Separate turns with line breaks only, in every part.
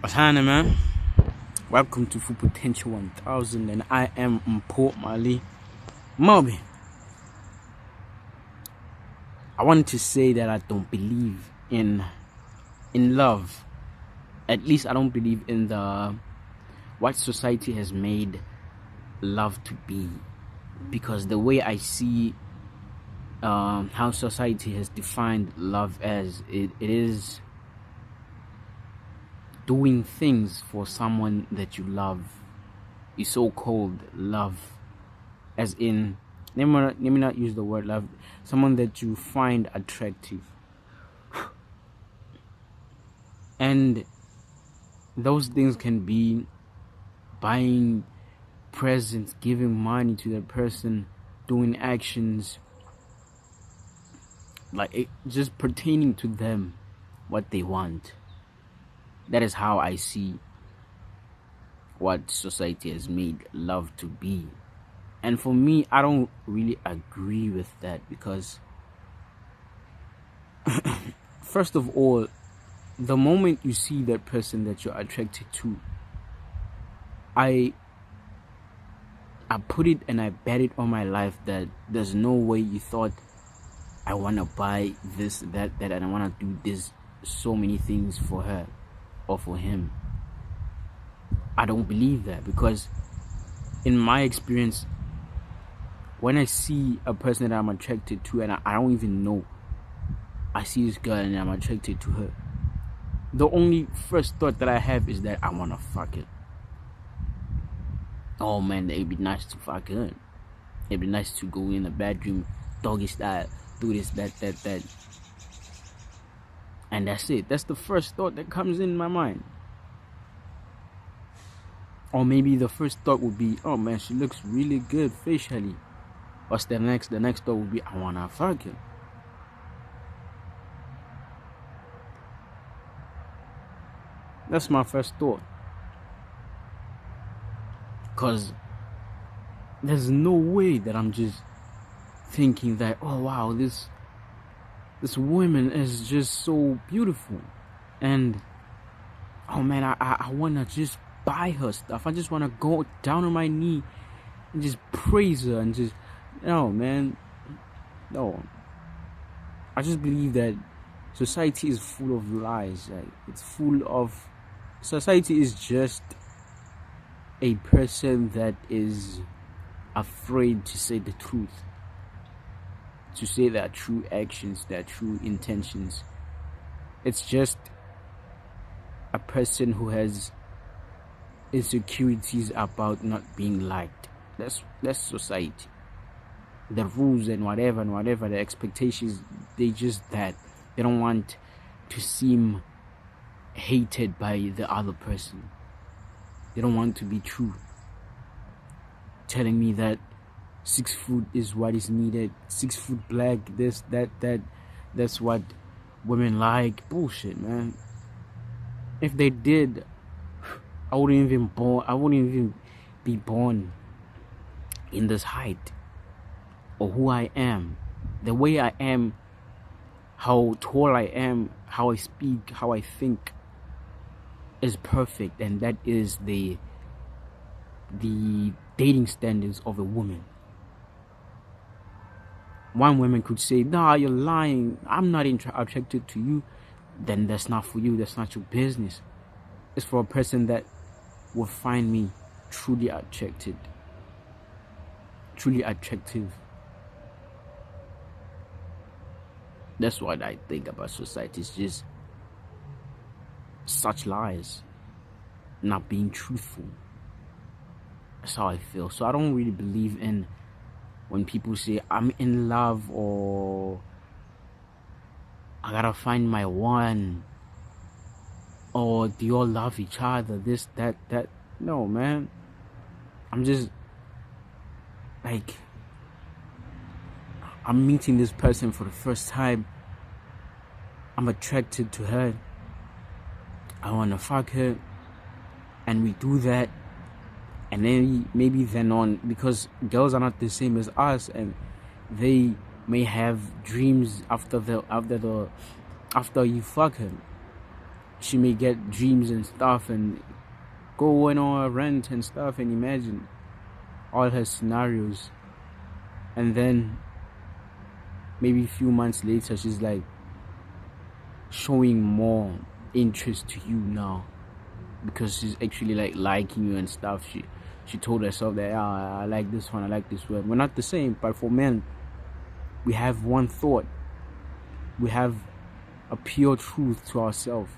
What's happening, man? Welcome to Full Potential 1000, and I am Mport Mali Moby. I wanted to say that I don't believe in love. At least I don't believe in what society has made love to be, because the way I see how society has defined love as it is doing things for someone that you love. You so-called love, as in, let me not use the word love, someone that you find attractive. And those things can be buying presents, giving money to that person, doing actions like just pertaining to them, what they want. That is how I see what society has made love to be. And for me, I don't really agree with that, because first of all, the moment you see that person that you're attracted to, I put it and I bet it on my life that there's no way you thought, I want to buy this, that, and I want to do this, so many things for her or for him. I don't believe that, because in my experience, when I see a person that I'm attracted to and I don't even know, I see this girl and I'm attracted to her, the only first thought that I have is that I want to fuck her. Oh man, it'd be nice to fuck her. It'd be nice to go in the bedroom, doggy style, do this, that. And that's it. That's the first thought that comes in my mind. Or maybe the first thought would be, oh man, she looks really good facially. Or the next thought would be, I wanna fuck her. That's my first thought. Cause there's no way that I'm just thinking that, oh wow, this woman is just so beautiful, and oh man, I wanna just buy her stuff. I just wanna go down on my knee and just praise her and just, no man, no. I just believe that society is full of lies. Like, society is just a person that is afraid to say the truth, to say their true actions, their true intentions. It's just a person who has insecurities about not being liked. That's society. The rules and whatever, the expectations, they just that. They don't want to seem hated by the other person. They don't want to be true, telling me that 6 foot is what is needed, 6 foot black, this, that's what women like. Bullshit, man. If they did, I wouldn't even be born in this height, or who I am, the way I am, how tall I am, how I speak, how I think is perfect, and that is the dating standards of a woman. One woman could say, nah, you're lying, I'm not attracted to you. Then that's not for you, that's not your business. It's for a person that will find me truly attractive. That's what I think about society. It's just such lies, not being truthful. That's how I feel. So I don't really believe in when people say I'm in love, or I gotta find my one, or do you all love each other, this, that. No, man. I'm just like, I'm meeting this person for the first time. I'm attracted to her. I want to fuck her. And we do that. And then maybe then on, because girls are not the same as us, and they may have dreams after you fuck her. she may get dreams and stuff and go on a rant and stuff and imagine all her scenarios, and then maybe a few months later she's like showing more interest to you now because she's actually like liking you and stuff. She told herself that I like this one, I like this one. We're not the same, but for men, we have one thought. We have a pure truth to ourselves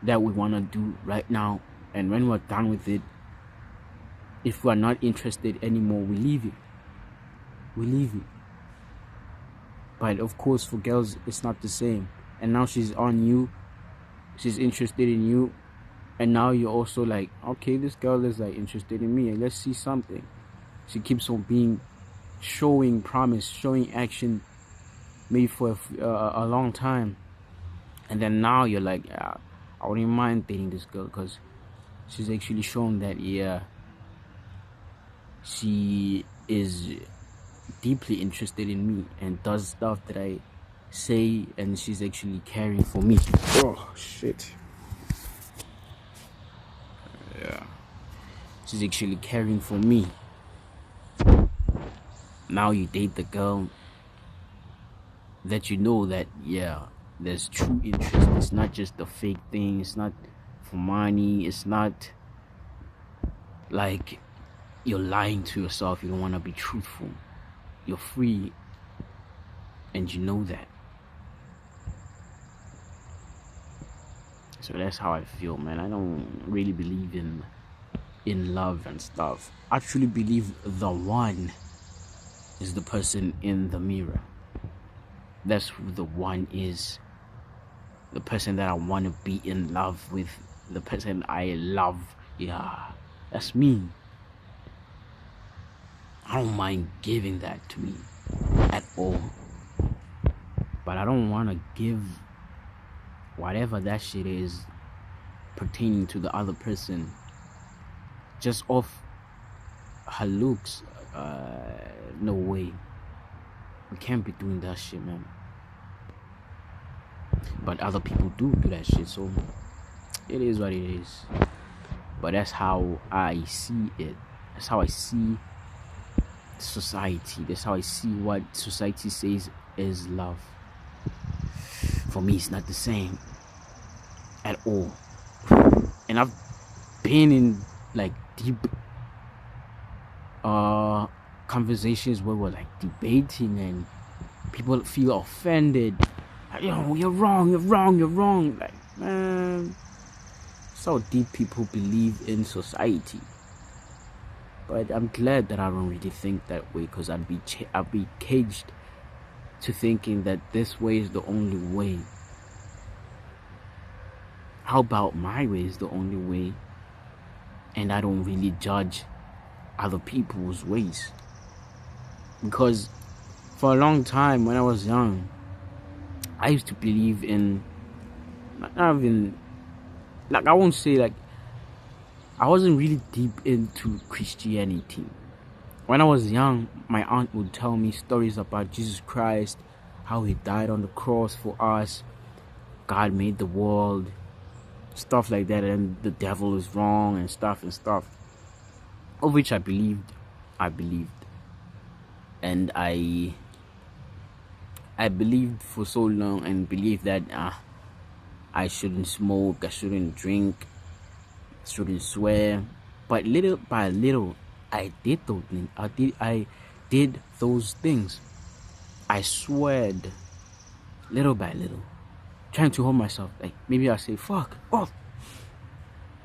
that we want to do right now, and when we're done with it, if we're not interested anymore, we leave it. But of course, for girls, it's not the same. And now she's on you, she's interested in you, and now you're also like, okay, this girl is like interested in me, and let's see something. She keeps on showing promise, showing action, maybe for a long time, and then now you're like, yeah, I wouldn't mind dating this girl because she's actually shown that, yeah, she is deeply interested in me and does stuff that I say, and she's actually caring for me. Oh shit. Yeah, she's actually caring for me. Now you date the girl that you know that, yeah, there's true interest. It's not just a fake thing. It's not for money. It's not like you're lying to yourself. You don't want to be truthful. You're free, and you know that. So that's how I feel, man. I don't really believe in love and stuff. I truly believe the one is the person in the mirror. That's who the one is. The person that I want to be in love with. The person I love. Yeah, that's me. I don't mind giving that to me at all. But I don't want to give whatever that shit is pertaining to the other person just off her looks. No way. We can't be doing that shit, man. But other people do that shit, so it is what it is. But that's how I see it. That's how I see society. That's how I see what society says is love. For me, it's not the same at all. And I've been in like deep conversations where we're like debating and people feel offended. Like, yo, you're wrong. Like, man, that's how deep people believe in society. But I'm glad that I don't really think that way, because I'd be caged to thinking that this way is the only way. How about my way is the only way, and I don't really judge other people's ways? Because for a long time when I was young, I used to believe in, not even, like, I won't say like, I wasn't really deep into Christianity. When I was young, my aunt would tell me stories about Jesus Christ, how he died on the cross for us, God made the world, stuff like that, and the devil is wrong and stuff, of which I believed, and I believed for so long, and believed that I shouldn't smoke, I shouldn't drink, shouldn't swear. But little by little, I did those things. I did those things. I swayed little by little, trying to hold myself. Like, maybe I say, fuck off,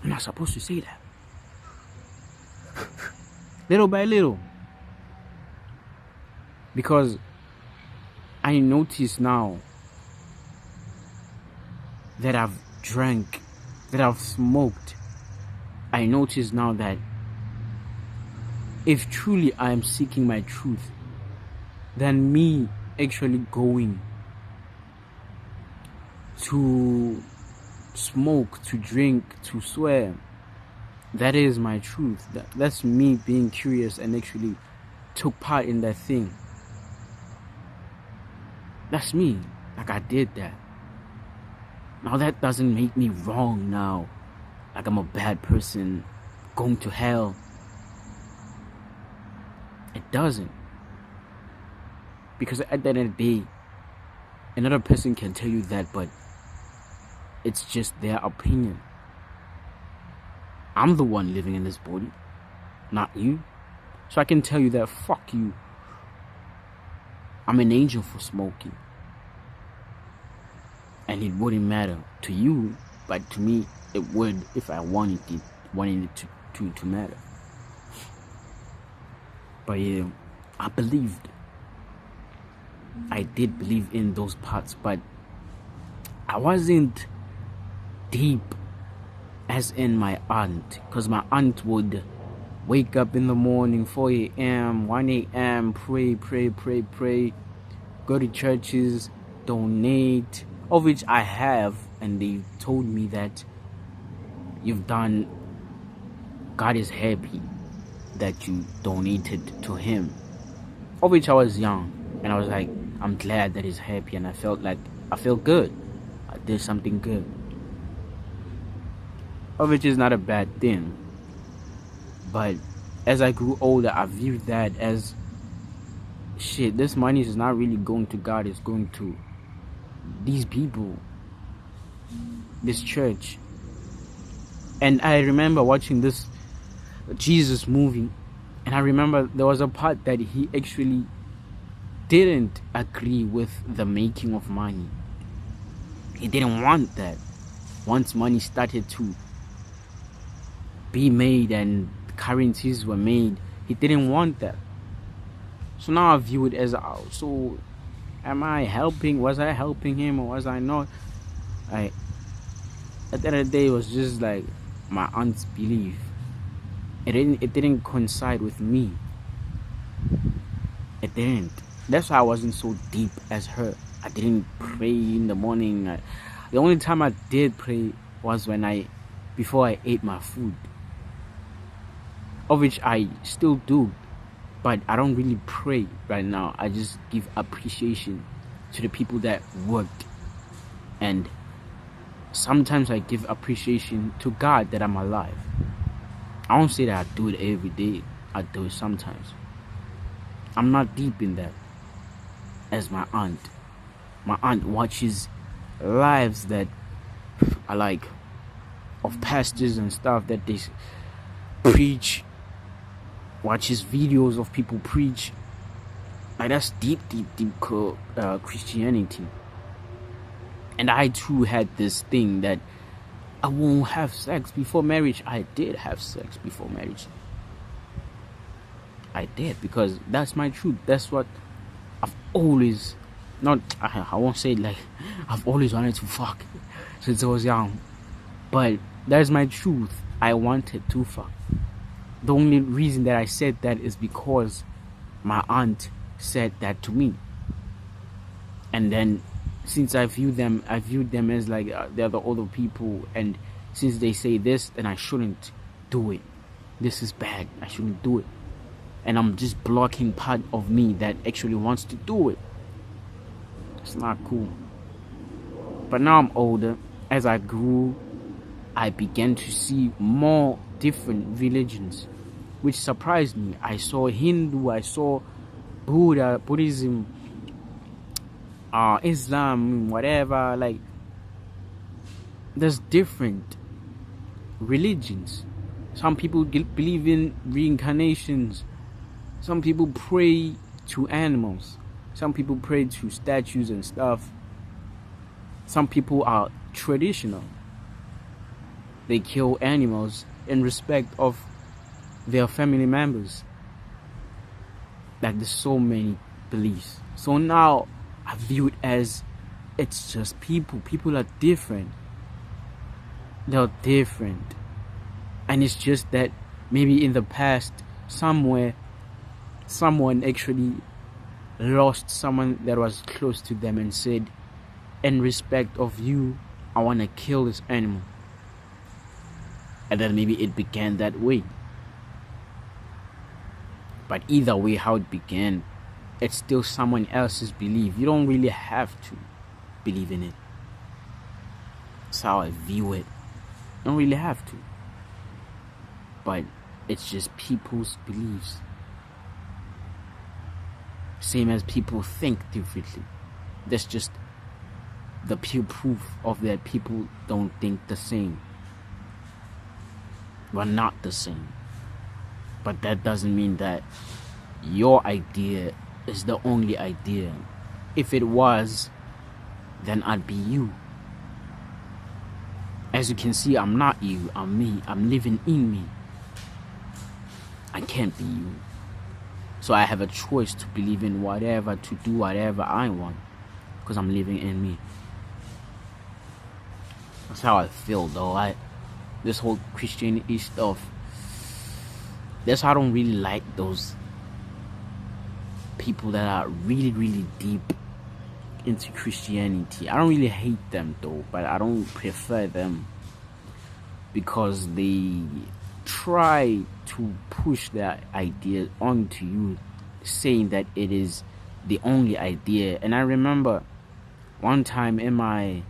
I'm not supposed to say that. Little by little, because I notice now that I've drank, that I've smoked. I notice now that if truly I am seeking my truth, then me actually going to smoke, to drink, to swear, that is my truth. That's me being curious and actually took part in that thing. That's me. Like, I did that. Now that doesn't make me wrong now, like I'm a bad person going to hell. It doesn't. Because at the end of the day, another person can tell you that, but it's just their opinion. I'm the one living in this body, not you. So I can tell you that, fuck you. I'm an angel for smoking. And it wouldn't matter to you, but to me, it would if I wanted it to matter. But yeah, I did believe in those parts, but I wasn't deep as in my aunt, because my aunt would wake up in the morning, 4 a.m., 1 a.m., pray, go to churches, donate, of which I have, and they told me that you've done, God is happy that you donated to him, of which I was young, and I was like, I'm glad that he's happy, and I felt good, I did something good, of which is not a bad thing. But as I grew older, I viewed that as, shit, this money is not really going to God, it's going to these people, this church. And I remember watching this Jesus movie, and I remember there was a part that he actually didn't agree with the making of money. He didn't want that. Once money started to be made and currencies were made, he didn't want that. So now I view it as, so am I helping? Was I helping him or was I not? At the end of the day, it was just like my aunt's belief. It didn't coincide with me. It didn't. That's why I wasn't so deep as her. I didn't pray in the morning. The only time I did pray was before I ate my food, of which I still do, but I don't really pray right now. I just give appreciation to the people that worked, and sometimes I give appreciation to God that I'm alive. I don't say that I do it every day. I do it sometimes. I'm not deep in that as my aunt. My aunt watches lives that are like of pastors and stuff that they preach, watches videos of people preach. Like, that's deep Christianity. And I too had this thing that I won't have sex before marriage. I did have sex before marriage. I did, because that's my truth. That's what I've always, I won't say like I've always wanted to fuck since I was young, but that's my truth. I wanted to fuck. The only reason that I said that is because my aunt said that to me, and then since I viewed them as like they're the older people, and since they say this, then I shouldn't do it. This is bad. I shouldn't do it. And I'm just blocking part of me that actually wants to do it. It's not cool. But now I'm older. As I grew, I began to see more different religions, which surprised me. I saw Hindu, I saw Buddhism, Islam, whatever. Like, there's different religions. Some people believe in reincarnations. Some people pray to animals. Some people pray to statues and stuff. Some people are traditional. They kill animals in respect of their family members. Like, there's so many beliefs. So now I view it as, it's just people. People are different. They're different. And it's just that maybe in the past, somewhere, someone actually lost someone that was close to them and said, in respect of you, I want to kill this animal. And then maybe it began that way. But either way, how it began, it's still someone else's belief. You don't really have to believe in it. That's how I view it. Don't really have to. But it's just people's beliefs. Same as people think differently. That's just the pure proof of that people don't think the same. We're not the same. But that doesn't mean that your idea is the only idea. If it was, then I'd be you. As you can see, I'm not you, I'm me. I'm living in me. I can't be you. So I have a choice to believe in whatever, to do whatever I want, because I'm living in me. That's how I feel though. This whole Christianity stuff, that's how I don't really like those people that are really, really deep into Christianity. I don't really hate them though, but I don't prefer them because they try to push their idea onto you, saying that it is the only idea. And I remember one time in my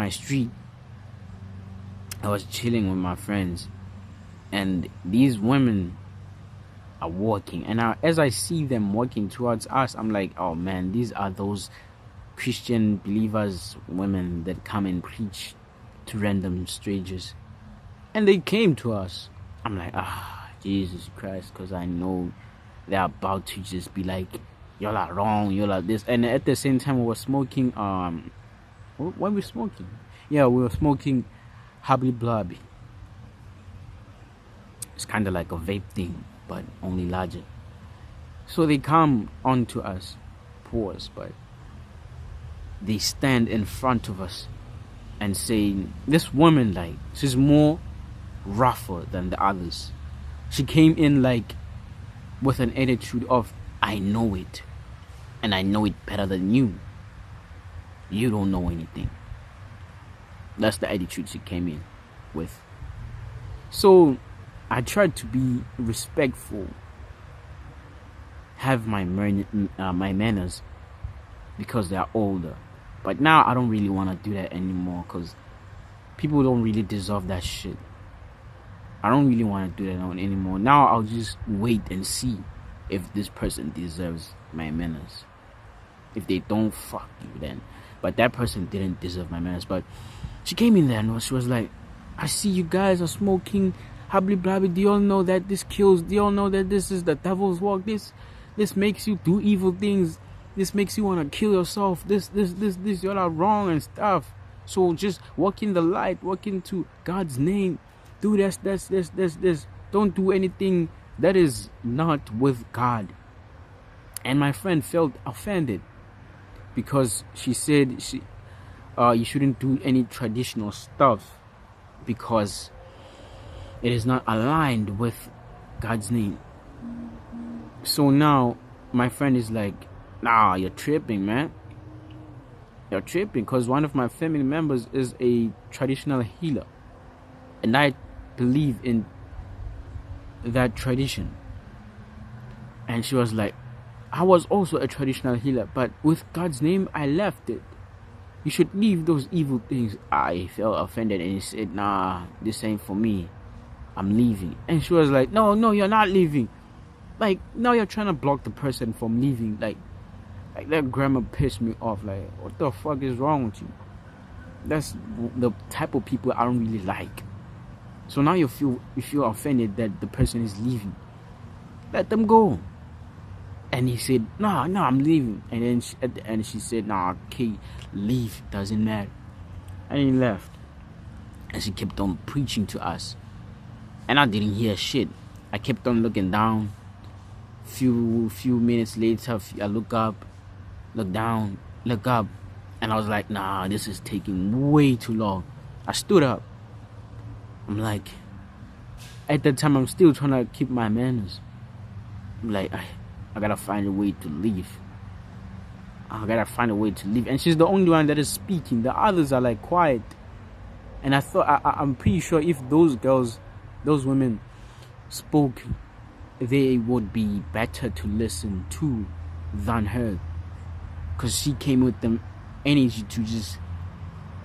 street, I was chilling with my friends, and these women are walking, and as I see them walking towards us, I'm like, oh man, these are those Christian believers, women that come and preach to random strangers. And they came to us. I'm like, Jesus Christ, because I know they're about to just be like, y'all are wrong, y'all are this. And at the same time, we were smoking, what were we smoking? Yeah, we were smoking Hubby Blobby. It's kind of like a vape thing, but only larger. So they come onto us, pause, but they stand in front of us and say, this woman, like, she's more rougher than the others. She came in like with an attitude of, I know it, and I know it better than you. You don't know anything. That's the attitude she came in with. So I tried to be respectful, have my manners, because they are older. But now I don't really want to do that anymore, because people don't really deserve that shit. I don't really want to do that anymore. Now I'll just wait and see if this person deserves my manners. If they don't, fuck you then. But that person didn't deserve my manners. But she came in there and she was like, I see you guys are smoking Hubby Blobby. Do you all know that this kills? Do you all know that this is the devil's work? This makes you do evil things. This makes you want to kill yourself. This, y'all are wrong and stuff. So just walk in the light, walk into God's name. Do this. Don't do anything that is not with God. And my friend felt offended because she said you shouldn't do any traditional stuff because it is not aligned with God's name. So now my friend is like, nah, you're tripping, man. You're tripping, because one of my family members is a traditional healer, and I believe in that tradition. And she was like, I was also a traditional healer, but with God's name I left it. You should leave those evil things. I felt offended and he said, nah, this ain't for me, I'm leaving. And she was like, no, you're not leaving. Like, now you're trying to block the person from leaving. Like that grammar pissed me off. Like, what the fuck is wrong with you? That's the type of people I don't really like. So now you feel offended that the person is leaving. Let them go. And he said, no, I'm leaving. And then at the end she said, nah, okay, leave, doesn't matter. And he left. And she kept on preaching to us. And I didn't hear shit. I kept on looking down. Few minutes later, I look up, look down, look up. And I was like, nah, this is taking way too long. I stood up. I'm like, at that time, I'm still trying to keep my manners. I'm like, I gotta find a way to leave. And she's the only one that is speaking. The others are like quiet. And I thought, I'm pretty sure if those women spoke, they would be better to listen to than her. Because she came with them energy to just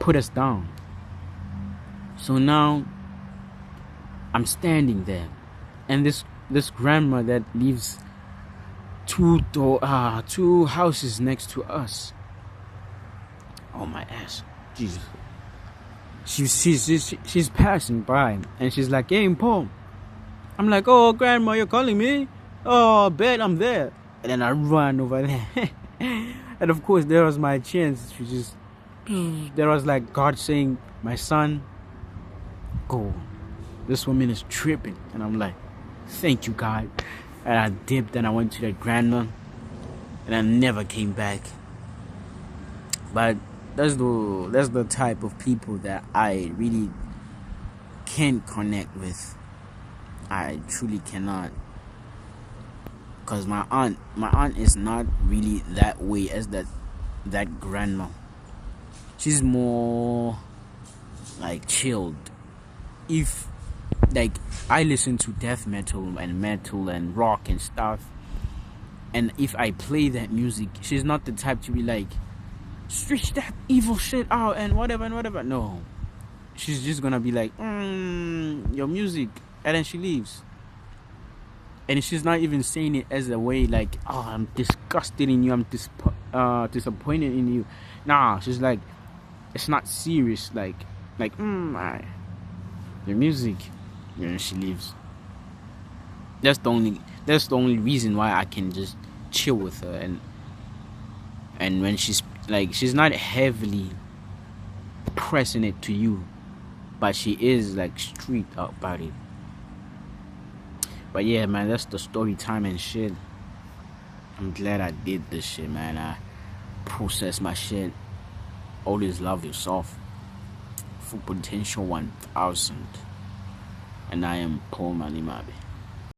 put us down. So now I'm standing there, and this grandma that lives two houses next to us. Oh my ass, Jesus. She's passing by, and she's like, "Hey, Paul." I'm like, "Oh, grandma, you're calling me? Oh, I bet I'm there." And then I run over there, and of course there was my chance. There was like God saying, "My son, go. This woman is tripping." And I'm like, "Thank you, God." And I dipped and I went to that grandma, and I never came back. But that's the type of people that I really can't connect with. I truly cannot, because my aunt is not really that way as that grandma. She's more like chilled. If like I listen to death metal and rock and stuff, and if I play that music, she's not the type to be like, switch that evil shit out and whatever. No, she's just gonna be like, your music, and then she leaves. And she's not even saying it as a way like, "Oh, I'm disgusted in you, I'm disappointed in you." Nah, she's like, it's not serious, like your music. And she leaves. That's the only reason why I can just chill with her. And when she's not heavily pressing it to you, but she is like straight up about it. But yeah, man, that's the story time and shit. I'm glad I did this shit, man. I processed my shit. Always love yourself. Full potential 1000. And I am Paul Manimabe.